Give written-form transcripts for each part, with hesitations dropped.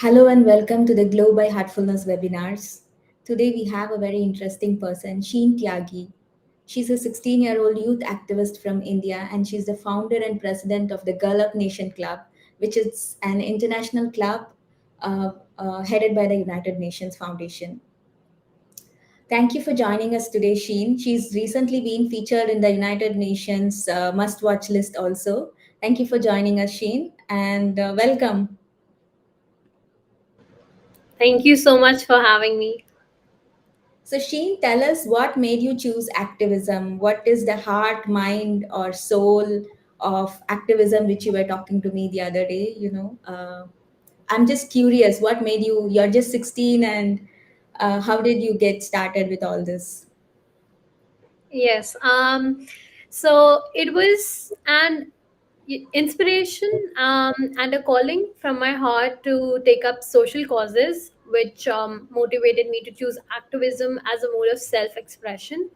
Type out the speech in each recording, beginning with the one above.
Hello and welcome to the Glow by Heartfulness Webinars. Today we have a very interesting person, Sheen Tyagi. She's a 16-year-old youth activist from India and she's the founder and president of the Girl Up Nation Club, which is an international club headed by the United Nations Foundation. Thank you for joining us today, Sheen. She's recently been featured in the United Nations must-watch list also. Thank you for joining us, Sheen, and welcome. Thank you so much for having me. So, Sheen, tell us what made you choose activism? What is the heart, mind, or soul of activism, which you were talking to me the other day? I'm just curious, what made you, you're just 16, and how did you get started with all this? Yes. So it was an inspiration and a calling from my heart to take up social causes, which motivated me to choose activism as a mode of self-expression.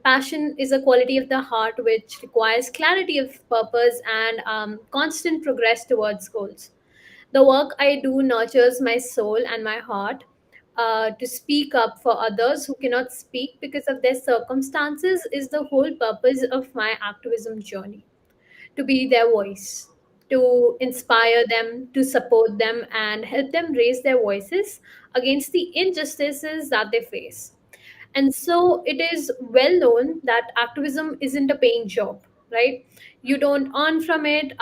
Passion is a quality of the heart which requires clarity of purpose and constant progress towards goals. The work I do nurtures my soul and my heart to speak up for others who cannot speak because of their circumstances is the whole purpose of my activism journey. To be their voice, to inspire them, to support them, and help them raise their voices against the injustices that they face. And so it is well known that activism isn't a paying job, right? You don't earn from it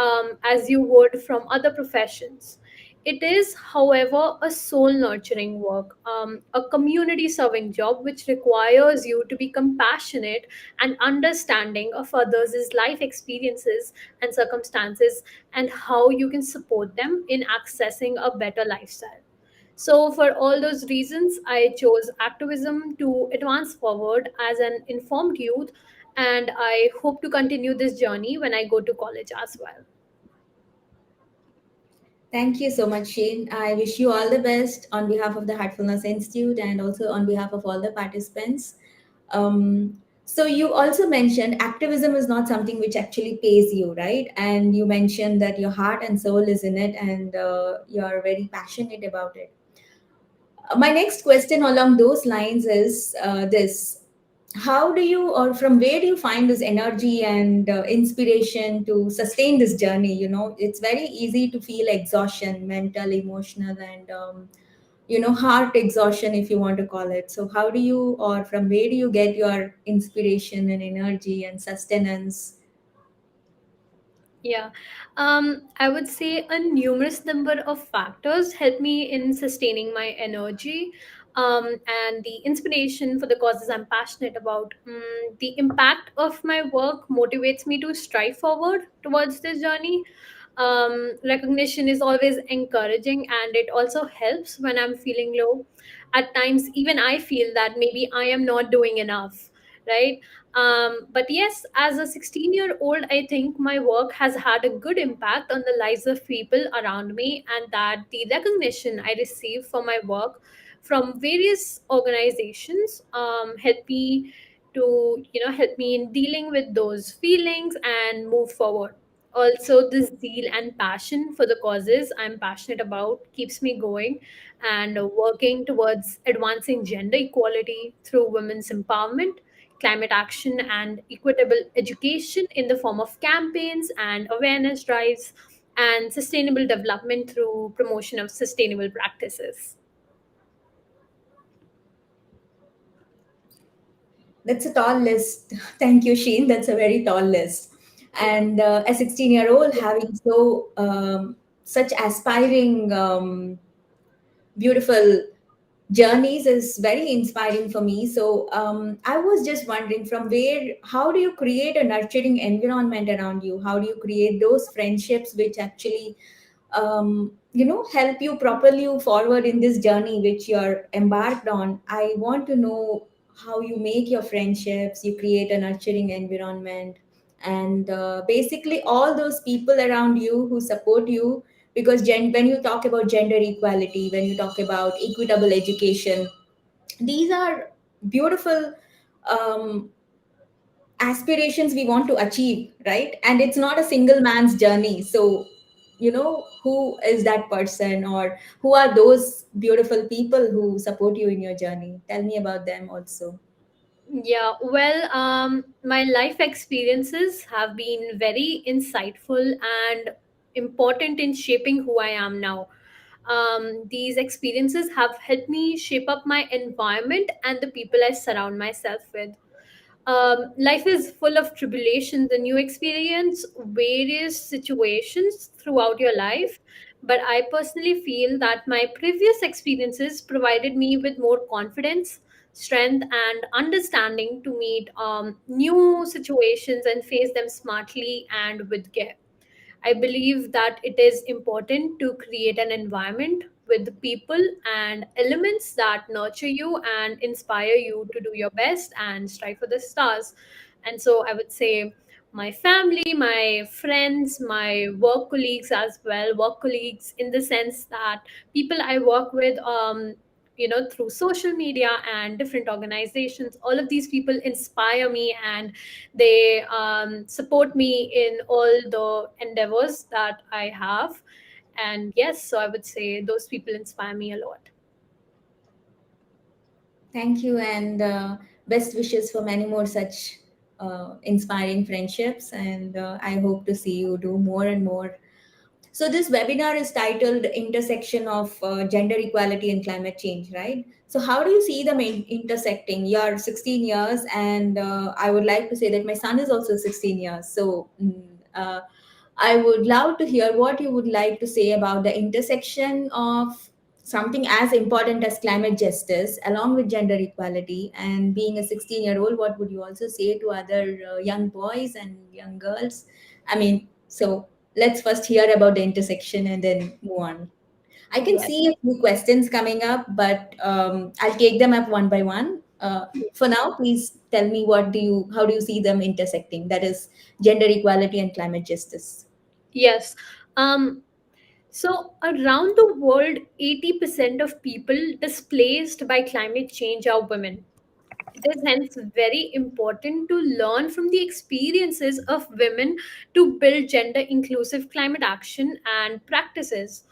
as you would from other professions. It is, however, a soul nurturing work, a community serving job which requires you to be compassionate and understanding of others' life experiences and circumstances and how you can support them in accessing a better lifestyle. So, for all those reasons, I chose activism to advance forward as an informed youth, and I hope to continue this journey when I go to college as well. Thank you so much, Shane. I wish you all the best on behalf of the Heartfulness Institute and also on behalf of all the participants. So you also mentioned activism is not something which actually pays you, right? And you mentioned that your heart and soul is in it, and you're very passionate about it. My next question along those lines is this: how do you, or from where do you find this energy and inspiration to sustain this journey? It's very easy to feel exhaustion, mental, emotional, and heart exhaustion, if you want to call it. So how do you, or from where do you get your inspiration and energy and sustenance? Yeah, I would say a numerous number of factors help me in sustaining my energy and the inspiration for the causes I'm passionate about. The impact of my work motivates me to strive forward towards this journey. Recognition is always encouraging and it also helps when I'm feeling low. At times, even I feel that maybe I am not doing enough, right? But yes, as a 16-year-old, I think my work has had a good impact on the lives of people around me, and that the recognition I receive for my work from various organizations help me in dealing with those feelings and move forward. Also, this zeal and passion for the causes I'm passionate about keeps me going and working towards advancing gender equality through women's empowerment, climate action, and equitable education in the form of campaigns and awareness drives, and sustainable development through promotion of sustainable practices. That's a tall list. Thank you, Sheen. That's a very tall list. And a 16-year-old having such aspiring, beautiful journeys is very inspiring for me. So I was just wondering, from where, how do you create a nurturing environment around you? How do you create those friendships which actually help you propel you forward in this journey which you're embarked on? I want to know how you make your friendships, you create a nurturing environment, and basically all those people around you who support you. Because when you talk about gender equality, when you talk about equitable education, these are beautiful um, aspirations we want to achieve, right? And it's not a single man's journey. So who is that person, or who are those beautiful people who support you in your journey? Tell me about them also. Yeah, well, my life experiences have been very insightful and important in shaping who I am now. These experiences have helped me shape up my environment and the people I surround myself with. Life is full of tribulations and you experience various situations throughout your life. But I personally feel that my previous experiences provided me with more confidence, strength, and understanding to meet new situations and face them smartly and with care. I believe that it is important to create an environment with people and elements that nurture you and inspire you to do your best and strive for the stars. And so I would say my family, my friends, my work colleagues as well, work colleagues in the sense that people I work with, through social media and different organizations, all of these people inspire me and they support me in all the endeavors that I have. And yes, so I would say those people inspire me a lot. Thank you, and best wishes for many more such inspiring friendships. And I hope to see you do more and more. So this webinar is titled Intersection of Gender Equality and Climate Change, right? So how do you see them intersecting? You're 16 years, and I would like to say that my son is also 16 years. So I would love to hear what you would like to say about the intersection of something as important as climate justice along with gender equality. And being a 16-year-old, what would you also say to other young boys and young girls? I mean, so let's first hear about the intersection and then move on. I can Yes. see a few questions coming up, but I'll take them up one by one. For now, please tell me how do you see them intersecting? That is gender equality and climate justice. Yes. Um, so around the world, 80% of people displaced by climate change are women. It is hence very important to learn from the experiences of women to build gender inclusive climate action and practices.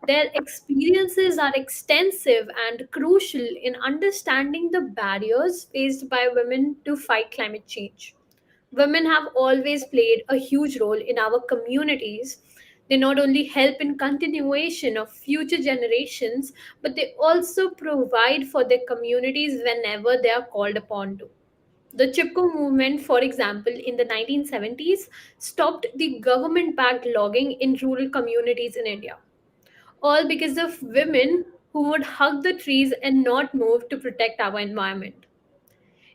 Their experiences are extensive and crucial in understanding the barriers faced by women to fight climate change. Women have always played a huge role in our communities. They not only help in continuation of future generations, but they also provide for their communities whenever they are called upon to. The Chipko movement, for example, in the 1970s, stopped the government backed logging in rural communities in India, all because of women who would hug the trees and not move to protect our environment.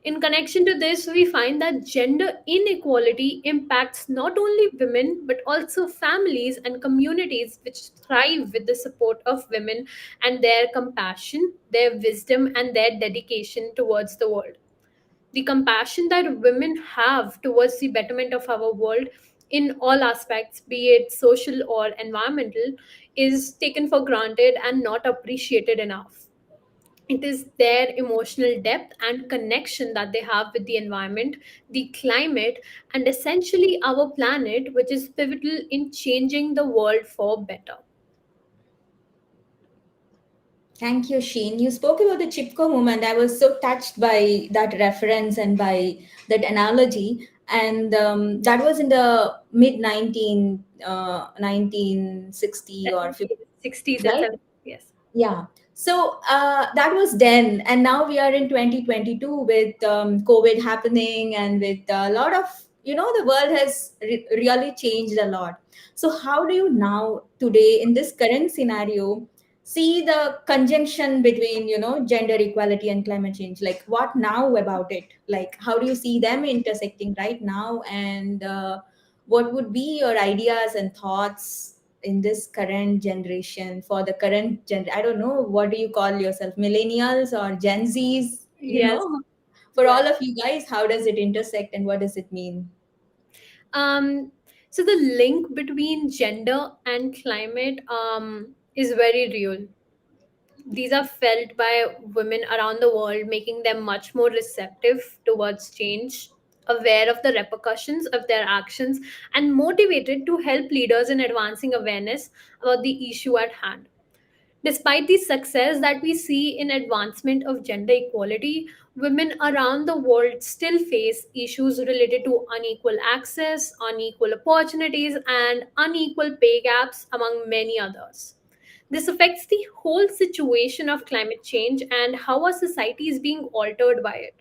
In connection to this, we find that gender inequality impacts not only women but also families and communities which thrive with the support of women and their compassion, their wisdom, and their dedication towards the world. The compassion that women have towards the betterment of our world in all aspects, be it social or environmental, is taken for granted and not appreciated enough. It is their emotional depth and connection that they have with the environment, the climate, and essentially our planet, which is pivotal in changing the world for better. Thank you, Sheen. You spoke about the Chipko movement. I was so touched by that reference and by that analogy. And that was in the mid 1960 or 50, 60s and right? 70s, yes. Yeah. So that was then, and now we are in 2022 with COVID happening, and with a lot of, the world has really changed a lot. So how do you now today in this current scenario see the conjunction between gender equality and climate change? Like, what now about it? Like, how do you see them intersecting right now, and what would be your ideas and thoughts in this current generation, for the current I don't know, what do you call yourself, millennials or Gen Z's, Yes, for yes. all of you guys, how does it intersect and what does it mean? Um, so the link between gender and climate is very real. These are felt by women around the world, making them much more receptive towards change. aware of the repercussions of their actions, and motivated to help leaders in advancing awareness about the issue at hand. Despite the success that we see in advancement of gender equality, women around the world still face issues related to unequal access, unequal opportunities, and unequal pay gaps, among many others. This affects the whole situation of climate change and how our society is being altered by it.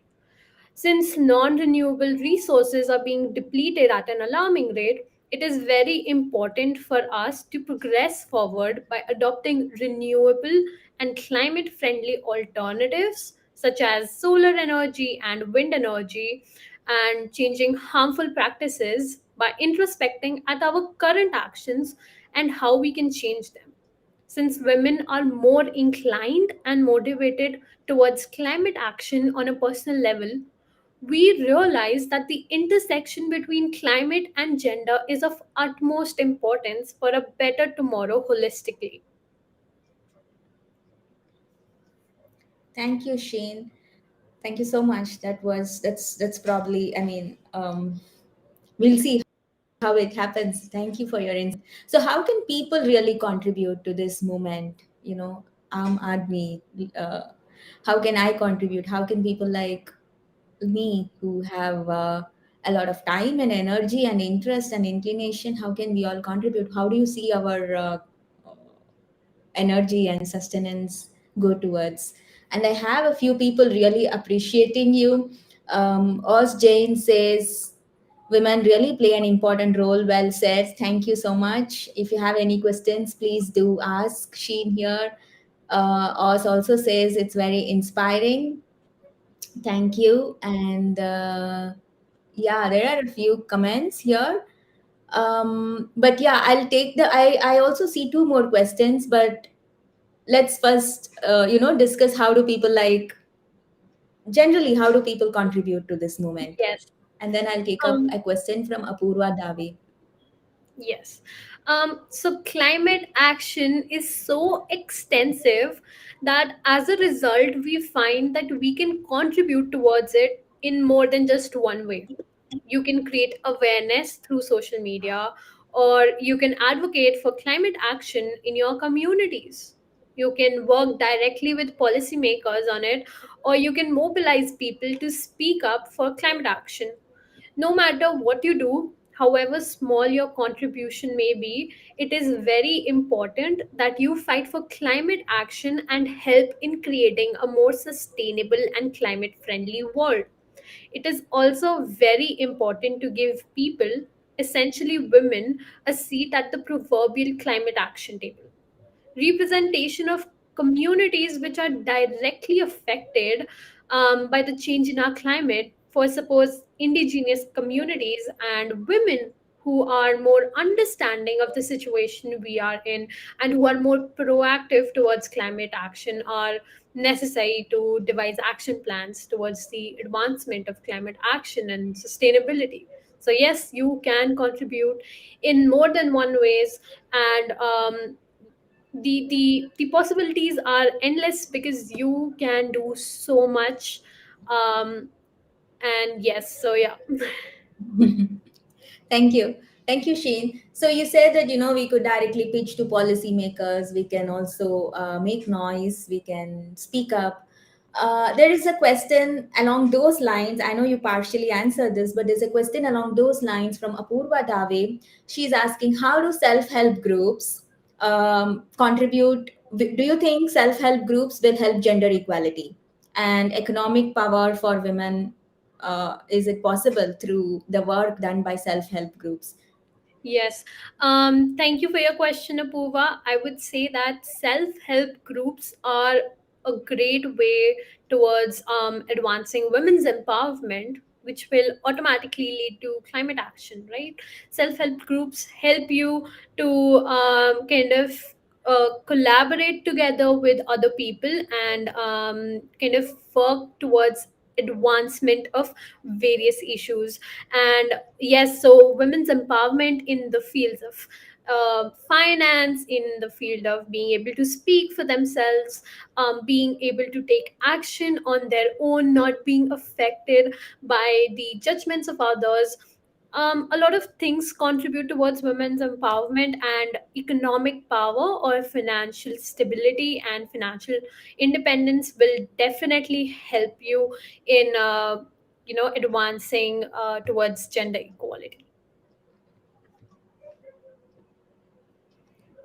Since non renewable resources are being depleted at an alarming rate, it is very important for us to progress forward by adopting renewable and climate friendly alternatives such as solar energy and wind energy, and changing harmful practices by introspecting at our current actions and how we can change them. Since women are more inclined and motivated towards climate action on a personal level, we realize that the intersection between climate and gender is of utmost importance for a better tomorrow holistically. Thank you, Shane. Thank you so much. That's probably, I mean, we'll see how it happens. Thank you for your insight. So, how can people really contribute to this movement? Aam Aadmi, how can I contribute? How can people like me who have a lot of time and energy and interest and inclination, how can we all contribute? How do you see our energy and sustenance go towards? And I have a few people really appreciating you. Oz Jane says women really play an important role. Well said, thank you so much. If you have any questions, please do ask Sheen here. Oz also says it's very inspiring. Thank you. And yeah, there are a few comments here. But yeah, I'll take I also see two more questions, but let's first discuss how do people like generally how do people contribute to this movement, Yes. and then I'll take up Um, a question from Apurva Dave. yes. So climate action is so extensive that as a result, we find that we can contribute towards it in more than just one way. You can create awareness through social media, or you can advocate for climate action in your communities. You can work directly with policymakers on it, or you can mobilize people to speak up for climate action. No matter what you do, however small your contribution may be, it is very important that you fight for climate action and help in creating a more sustainable and climate friendly world. It is also very important to give people, essentially women, a seat at the proverbial climate action table. Representation of communities which are directly affected by the change in our climate, for suppose indigenous communities and women who are more understanding of the situation we are in and who are more proactive towards climate action, are necessary to devise action plans towards the advancement of climate action and sustainability. So yes, you can contribute in more than one ways, and the possibilities are endless because you can do so much. um and yes, so yeah. Thank you. Thank you, Shane. So you said that we could directly pitch to policymakers. We can also make noise. We can speak up. There is a question along those lines. I know you partially answered this, but there's a question along those lines from Apurva Dave. She's asking, how do self-help groups contribute? Do you think self-help groups will help gender equality and economic power for women? Is it possible through the work done by self-help groups? Yes. Thank you for your question, Apuva. I would say that self-help groups are a great way towards advancing women's empowerment, which will automatically lead to climate action, right? Self-help groups help you to kind of collaborate together with other people and kind of work towards advancement of various issues. And yes, so women's empowerment in the fields of finance, in the field of being able to speak for themselves, being able to take action on their own, not being affected by the judgments of others. A lot of things contribute towards women's empowerment, and economic power or financial stability and financial independence will definitely help you in advancing towards gender equality.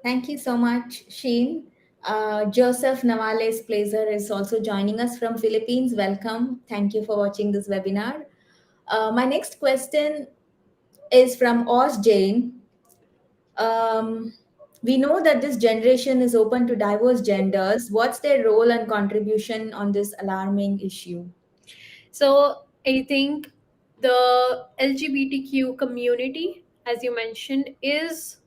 Thank you so much, Sheen. Joseph Navales Plazer is also joining us from Philippines. Welcome. Thank you for watching this webinar. My next question is from Oz Jain. Um, we know that this generation is open to diverse genders. What's their role and contribution on this alarming issue? So I think the LGBTQ community, as you mentioned, is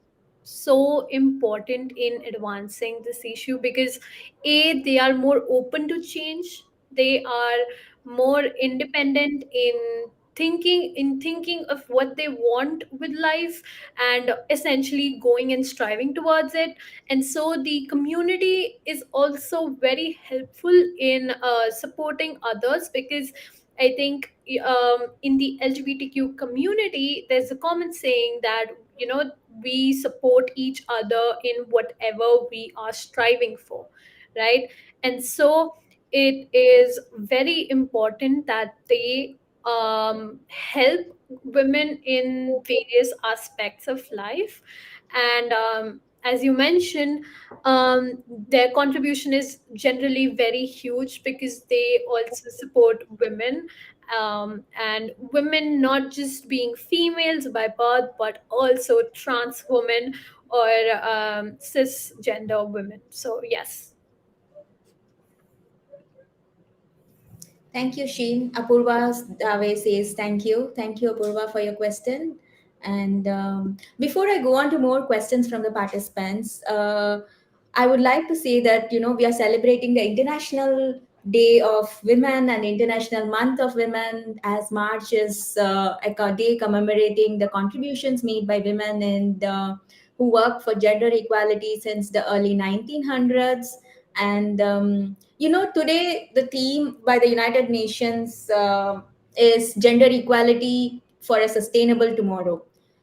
so important in advancing this issue because they are more open to change. They are more independent in thinking of what they want with life, and essentially going and striving towards it. And so the community is also very helpful in supporting others, because I think in the LGBTQ community, there's a common saying that, we support each other in whatever we are striving for, right? And so it is very important that they help women in various aspects of life. And as you mentioned, their contribution is generally very huge because they also support women, and women not just being females by birth, but also trans women or cisgender women. So yes. Thank you, Sheen. Apurva Dave says thank you. Thank you, Apurva, for your question. And before I go on to more questions from the participants, I would like to say that we are celebrating the International Day of Women and International Month of Women, as March is a day commemorating the contributions made by women and who work for gender equality since the early 1900s. And today the theme by the United Nations is gender equality for a sustainable tomorrow.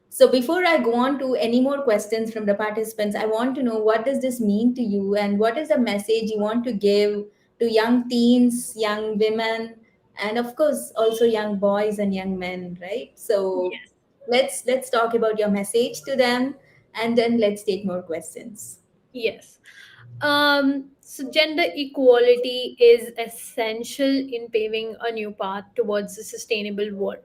So before I go on to any more questions from the participants, I want to know, what does this mean to you, and what is the message you want to give to young teens, young women, and of course also young boys and young men, right? So let's talk about your message to them, and then let's take more questions. Yes. So gender equality is essential in paving a new path towards a sustainable world.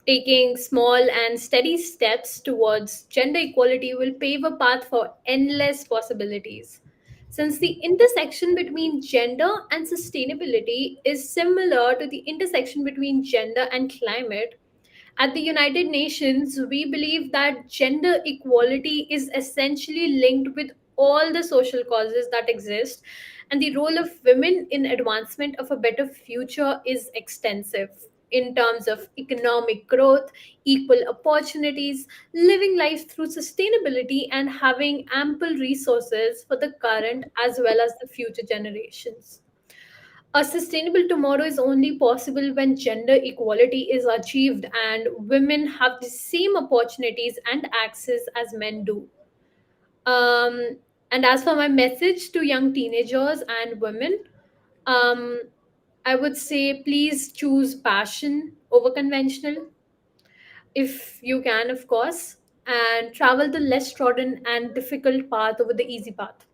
Taking small and steady steps towards gender equality will pave a path for endless possibilities. Since the intersection between gender and sustainability is similar to the intersection between gender and climate, at the United Nations, we believe that gender equality is essentially linked with all the social causes that exist, and the role of women in advancement of a better future is extensive in terms of economic growth, equal opportunities, living life through sustainability, and having ample resources for the current as well as the future generations. A sustainable tomorrow is only possible when gender equality is achieved and women have the same opportunities and access as men do. And as for my message to young teenagers and women, um, I would say please choose passion over conventional, if you can, of course, and travel the less trodden and difficult path over the easy path.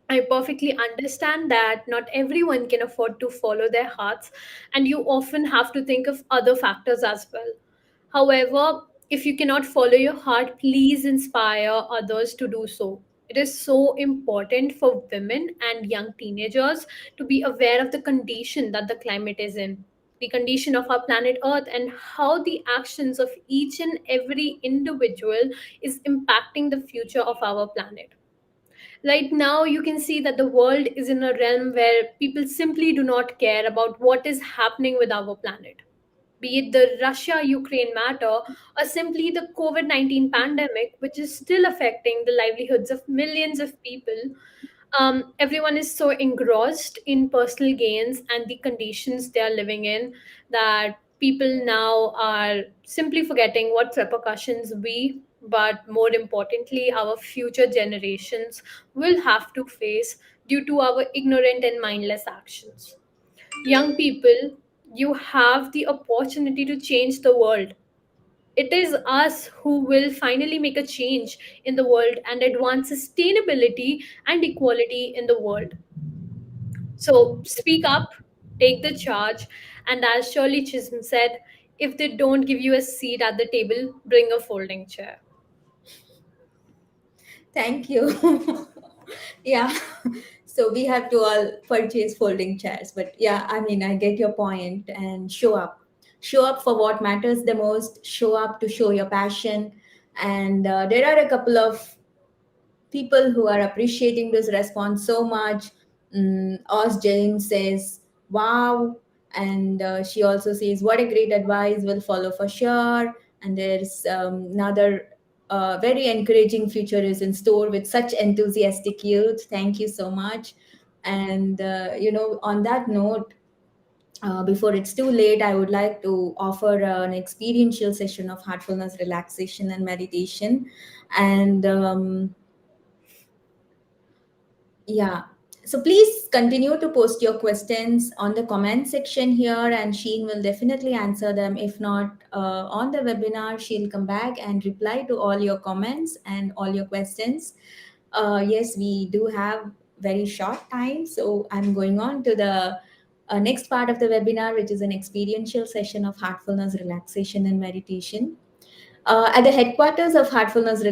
I perfectly understand that not everyone can afford to follow their hearts, and you often have to think of other factors as well. However, if you cannot follow your heart, please inspire others to do so. It is so important for women and young teenagers to be aware of the condition that the climate is in, the condition of our planet Earth, and how the actions of each and every individual is impacting the future of our planet. Right now, you can see that the world is in a realm where people simply do not care about what is happening with our planet. be it the Russia Ukraine matter or simply the COVID 19 pandemic, which is still affecting the livelihoods of millions of people. Everyone is so engrossed in personal gains and the conditions they are living in that people now are simply forgetting what repercussions we, but more importantly, our future generations will have to face due to our ignorant and mindless actions. Young people, you have the opportunity to change the world. It is us who will finally make a change in the world and advance sustainability and equality in the world. So speak up, take the charge, and as Shirley Chisholm said, if they don't give you a seat at the table, bring a folding chair. Thank you. Yeah. So we have to all purchase folding chairs. But yeah, I mean, I get your point, and show up. Show up for what matters the most. Show up to show your passion. And there are a couple of people who are appreciating this response so much. Oz James says, "Wow," and she also says, "What a great advice! Will follow for sure." And there's another very encouraging future is in store with such enthusiastic youth. Thank you so much. And on that note, before it's too late, I would like to offer an experiential session of heartfulness, relaxation, and meditation. And yeah. So please continue to post your questions on the comment section here, and Sheen will definitely answer them. If not on the webinar, she'll come back and reply to all your comments and all your questions. Yes, we do have very short time, so I'm going on to the next part of the webinar, which is an experiential session of heartfulness, relaxation, and meditation. At the headquarters of Heartfulness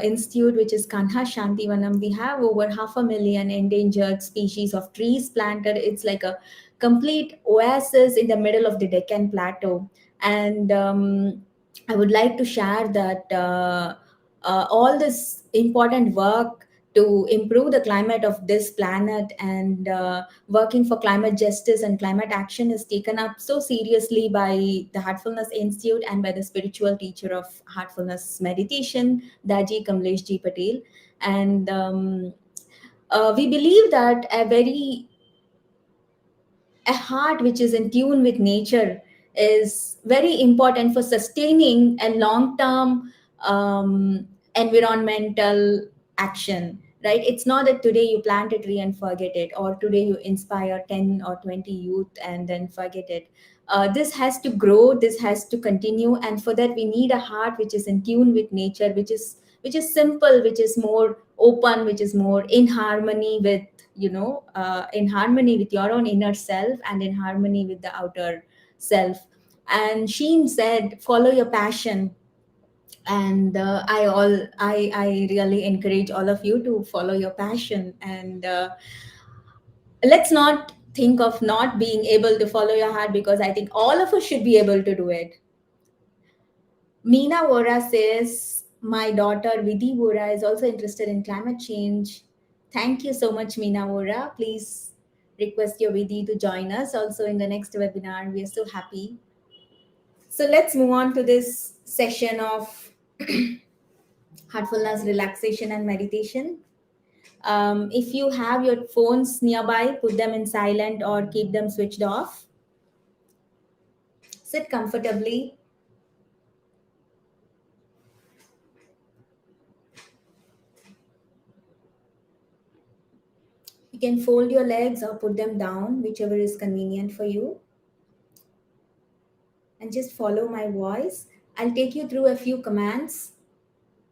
Institute, which is Kanha Shantivanam, we have over 500,000 endangered species of trees planted. It's like a complete oasis in the middle of the Deccan Plateau. And I would like to share that all this important work to improve the climate of this planet and working for climate justice and climate action is taken up so seriously by the Heartfulness Institute and by the spiritual teacher of Heartfulness Meditation, Daji Kamlesh Ji Patel. And we believe that a heart which is in tune with nature is very important for sustaining a long term environmental action, right? It's not that today you plant a tree and forget it, or today you inspire 10 or 20 youth and then forget it. This has to grow, this has to continue, and for that we need a heart which is in tune with nature, which is simple, which is more open, which is more in harmony with in harmony with your own inner self and in harmony with the outer self. And Sheen said, follow your passion. And I really encourage all of you to follow your passion. And let's not think of not being able to follow your heart, because I think all of us should be able to do it. Meena Vora says, my daughter Vidhi Vora is also interested in climate change. Thank you so much, Meena Vora. Please request your Vidhi to join us also in the next webinar. We are so happy. So let's move on to this session of heartfulness, relaxation, and meditation. If you have your phones nearby, put them in silent or keep them switched off. Sit comfortably. You can fold your legs or put them down, whichever is convenient for you. And just follow my voice. I'll take you through a few commands,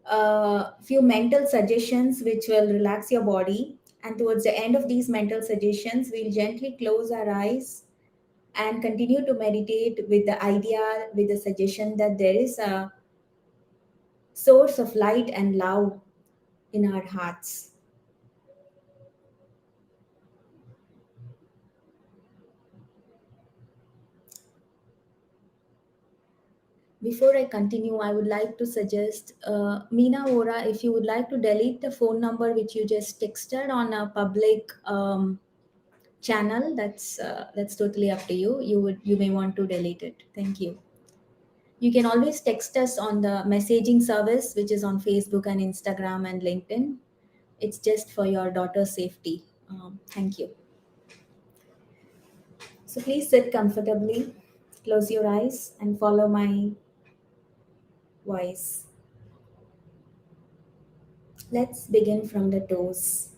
a few mental suggestions which will relax your body. And towards the end of these mental suggestions, we'll gently close our eyes and continue to meditate with the idea, with the suggestion that there is a source of light and love in our hearts. Before I continue, I would like to suggest, Meena Vora, if you would like to delete the phone number which you just texted on a public channel, that's totally up to you. You may want to delete it. Thank you. You can always text us on the messaging service, which is on Facebook and Instagram and LinkedIn. It's just for your daughter's safety. Thank you. So please sit comfortably, close your eyes, and follow my voice. Let's begin from the toes.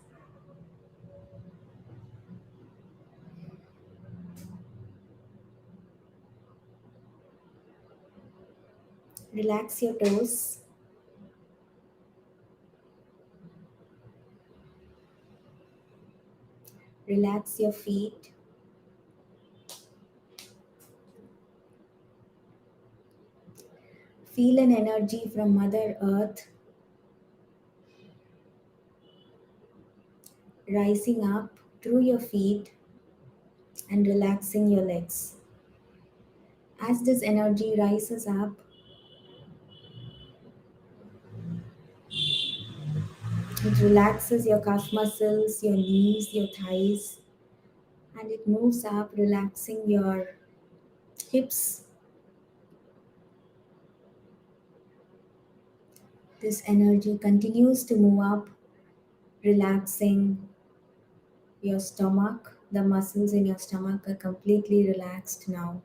Relax your toes. Relax your feet. Feel an energy from Mother Earth rising up through your feet and relaxing your legs. As this energy rises up, it relaxes your calf muscles, your knees, your thighs, and it moves up, relaxing your hips. This energy continues to move up, relaxing your stomach. The muscles in your stomach are completely relaxed now.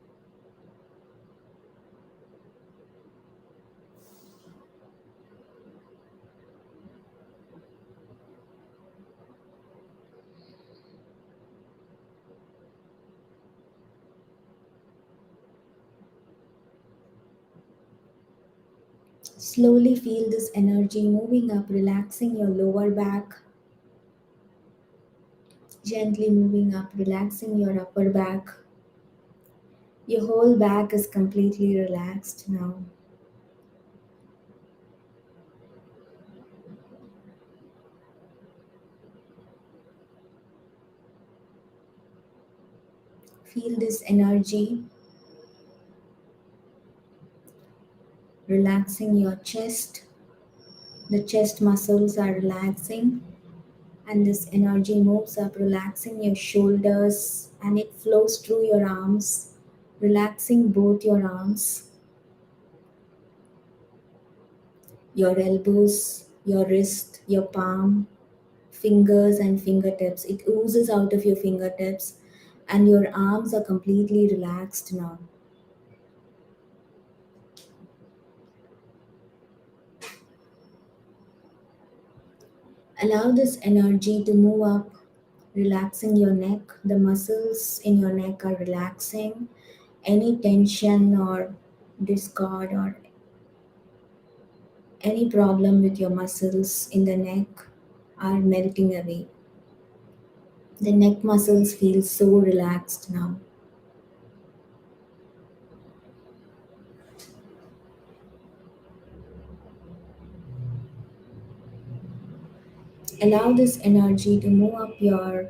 Slowly feel this energy moving up, relaxing your lower back, gently moving up, relaxing your upper back. Your whole back is completely relaxed now. Feel this energy relaxing your chest. The chest muscles are relaxing, and this energy moves up, relaxing your shoulders, and it flows through your arms, relaxing both your arms, your elbows, your wrist, your palm, fingers, and fingertips. It oozes out of your fingertips, and your arms are completely relaxed now. Allow this energy to move up, relaxing your neck. The muscles in your neck are relaxing. Any tension or discord or any problem with your muscles in the neck are melting away. The neck muscles feel so relaxed now. Allow this energy to move up your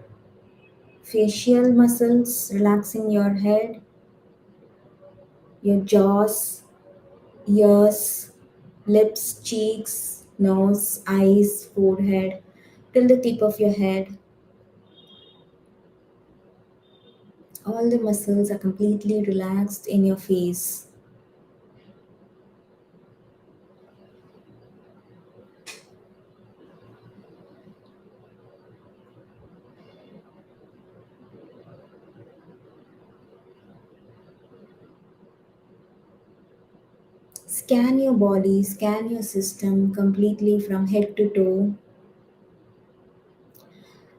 facial muscles, relaxing your head, your jaws, ears, lips, cheeks, nose, eyes, forehead, till the tip of your head. All the muscles are completely relaxed in your face. Scan your body, scan your system completely from head to toe.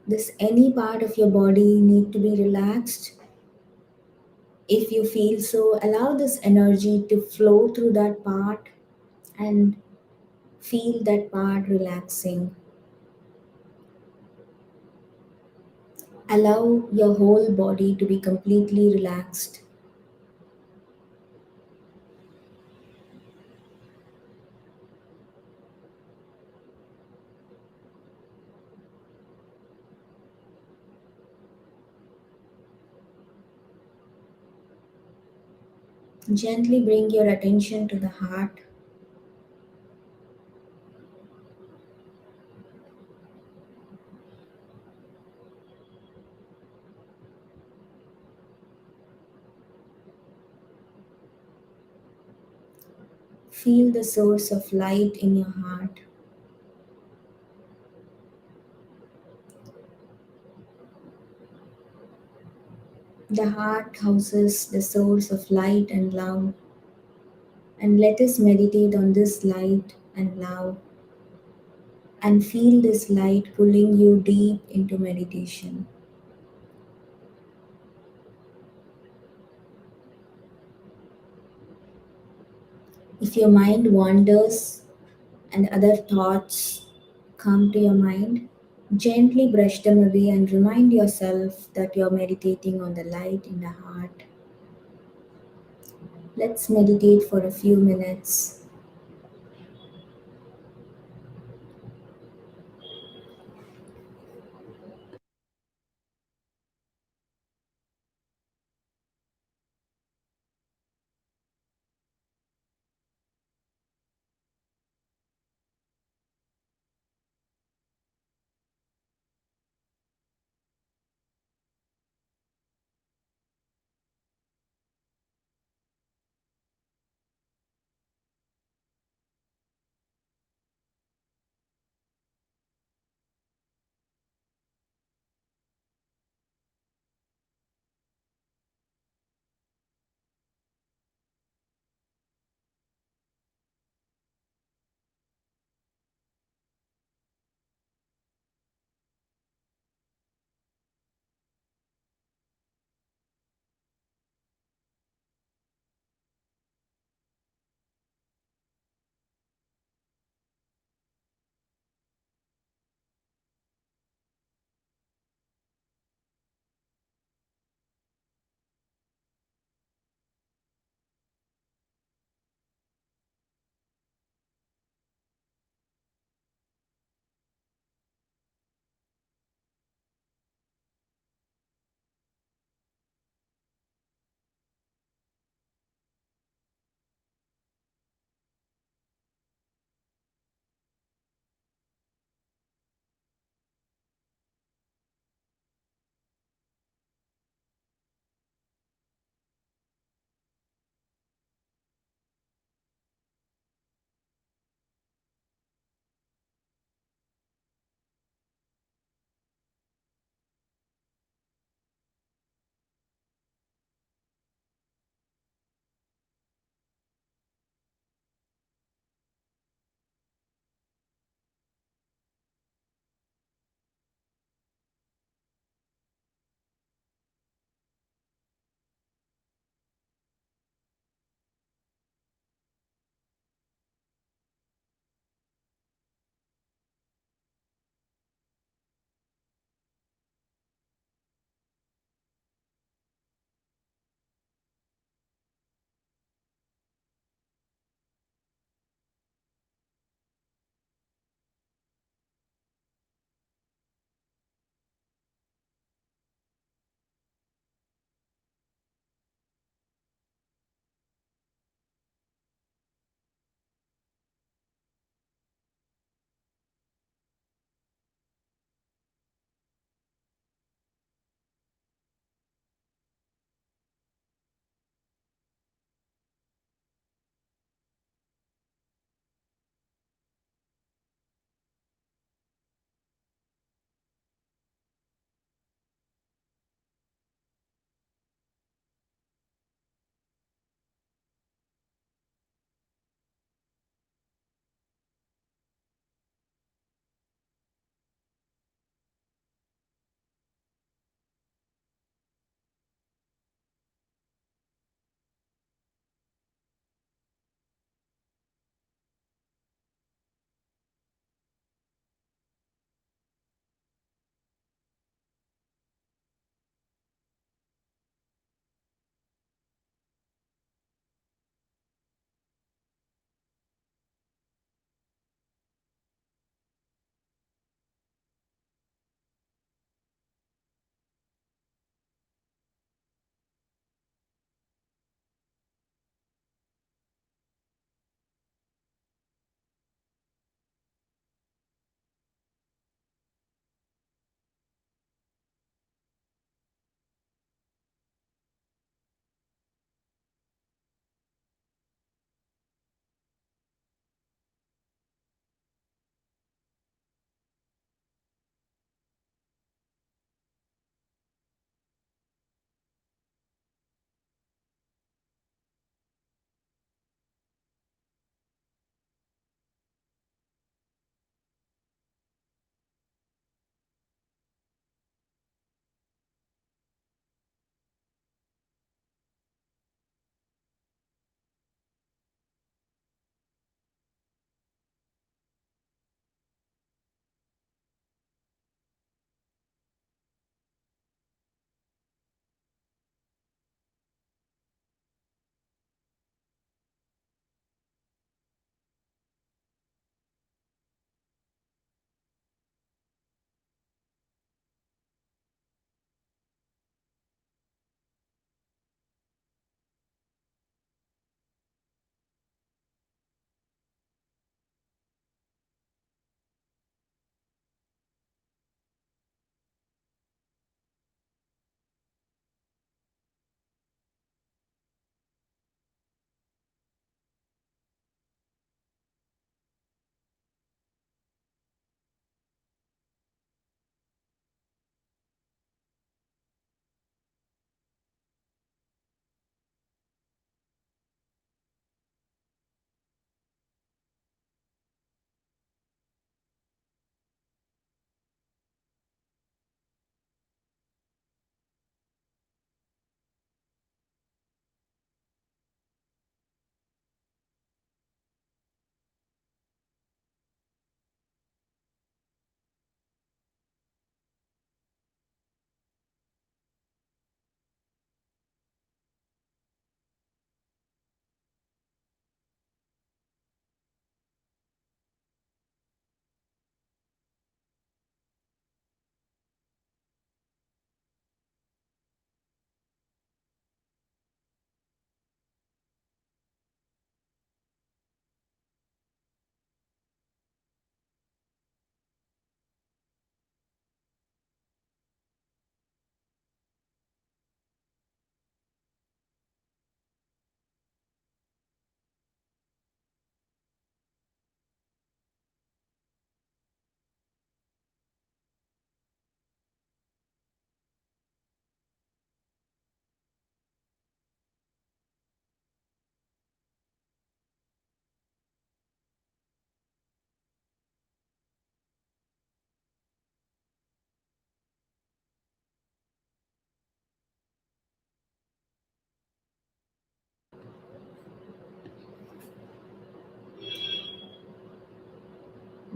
Does any part of your body need to be relaxed? If you feel so, allow this energy to flow through that part and feel that part relaxing. Allow your whole body to be completely relaxed. Gently bring your attention to the heart. Feel the source of light in your heart. The heart houses the source of light and love, and let us meditate on this light and love and feel this light pulling you deep into meditation. If your mind wanders and other thoughts come to your mind, gently brush them away and remind yourself that you're meditating on the light in the heart. Let's meditate for a few minutes.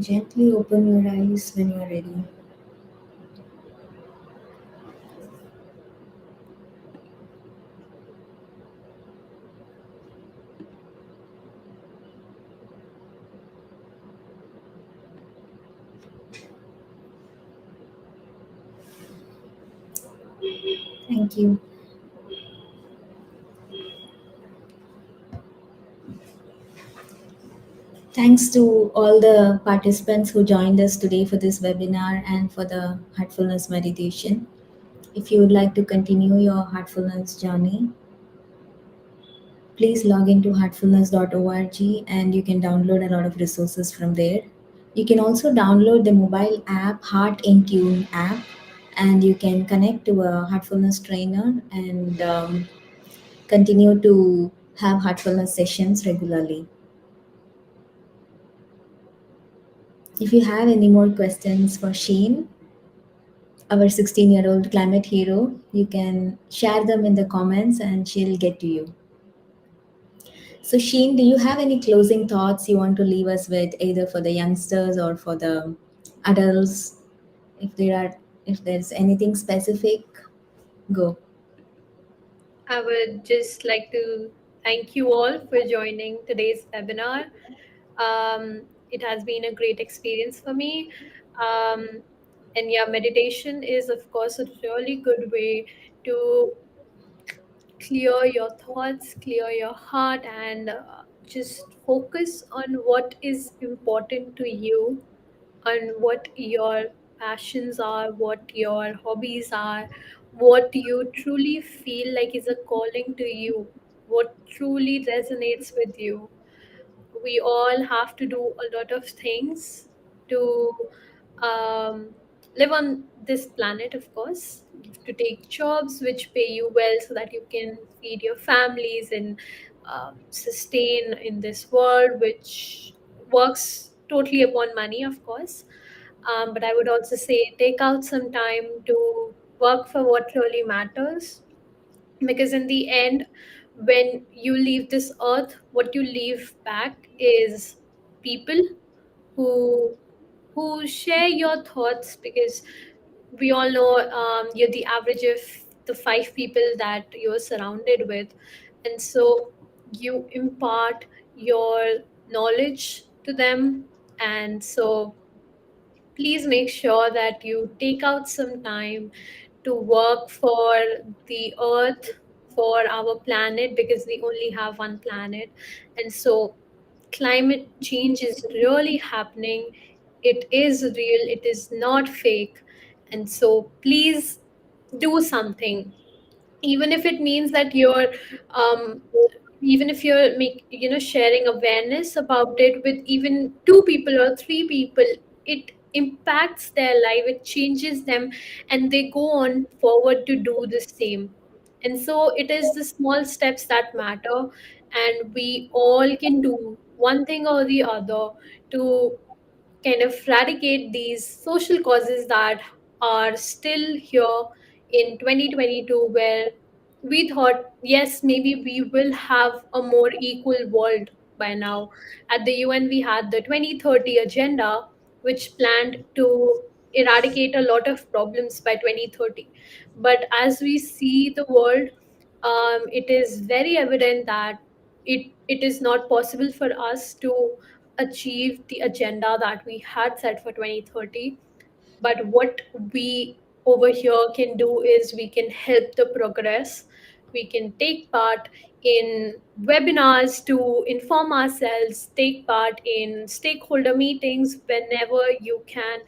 Gently open your eyes when you're ready. Thank you. Thanks to all the participants who joined us today for this webinar and for the heartfulness meditation. If you would like to continue your heartfulness journey, please log into heartfulness.org and you can download a lot of resources from there. You can also download the mobile app Heart in Tune app, and you can connect to a heartfulness trainer and continue to have heartfulness sessions regularly. If you have any more questions for Sheen, our 16-year-old climate hero, you can share them in the comments and she'll get to you. So, Sheen, do you have any closing thoughts you want to leave us with, either for the youngsters or for the adults? If there are, if there's anything specific, go. I would just like to thank you all for joining today's webinar. It has been a great experience for me. Um, and yeah, meditation is, of course, a really good way to clear your thoughts, clear your heart, and just focus on what is important to you, on what your passions are, what your hobbies are, what you truly feel like is a calling to you, what truly resonates with you. We all have to do a lot of things to um, live on this planet, of course. You have to take jobs which pay you well so that you can feed your families and sustain in this world, which works totally upon money, of course. But I would also say take out some time to work for what really matters, because in the end, when you leave this earth, what you leave back is people who share your thoughts, because we all know you're the average of the five people that you're surrounded with, and so you impart your knowledge to them. And so please make sure that you take out some time to work for the earth, for our planet, because we only have one planet. And so climate change is really happening. It is real, it is not fake. And so please do something, even if it means that you're um, even if you're sharing awareness about it with even two people or three people. It impacts their life, it changes them, and they go on forward to do the same. And so it is the small steps that matter, and we all can do one thing or the other to kind of eradicate these social causes that are still here in 2022, where we thought, yes, maybe we will have a more equal world by now. At the UN, we had the 2030 agenda, which planned to eradicate a lot of problems by 2030. But as we see the world, it is very evident that it is not possible for us to achieve the agenda that we had set for 2030. But what we over here can do is we can help the progress. We can take part in webinars to inform ourselves, take part in stakeholder meetings whenever you can.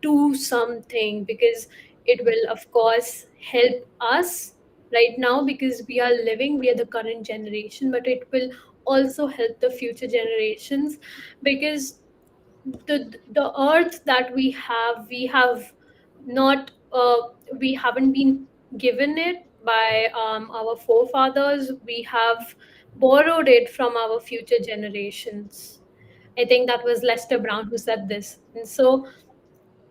Do something, because it will, of course, help us right now, because we are the current generation, but it will also help the future generations, because the earth that we have not we haven't been given it by our forefathers. We have borrowed it from our future generations. I think that was Lester Brown who said this. And so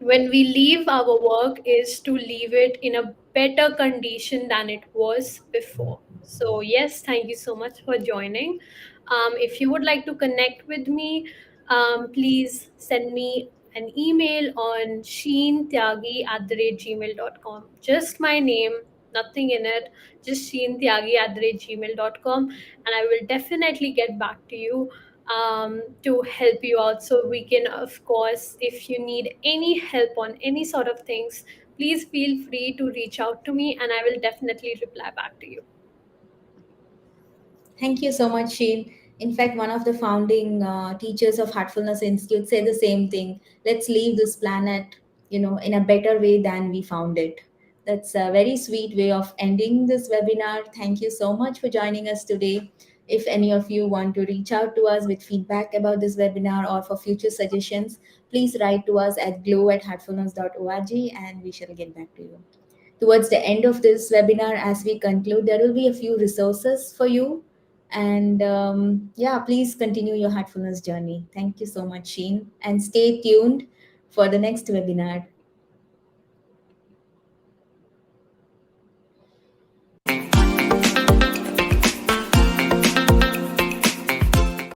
when we leave our work is to leave it in a better condition than it was before. So yes, thank you so much for joining. If you would like to connect with me, please send me an email on sheentyagi@gmail.com. Just my name, nothing in it, just sheentyagi@gmail.com, and I will definitely get back to you to help you out. So we can, of course, if you need any help on any sort of things, please feel free to reach out to me, and I will definitely reply back to you. Thank you so much, Sheen. In fact, one of the founding teachers of Heartfulness Institute said the same thing. Let's leave this planet, in a better way than we found it. That's a very sweet way of ending this webinar. Thank you so much for joining us today. If any of you want to reach out to us with feedback about this webinar or for future suggestions, please write to us at glow@heartfulness.org and we shall get back to you. Towards the end of this webinar, as we conclude, there will be a few resources for you. And yeah, please continue your heartfulness journey. Thank you so much, Sheen. And stay tuned for the next webinar.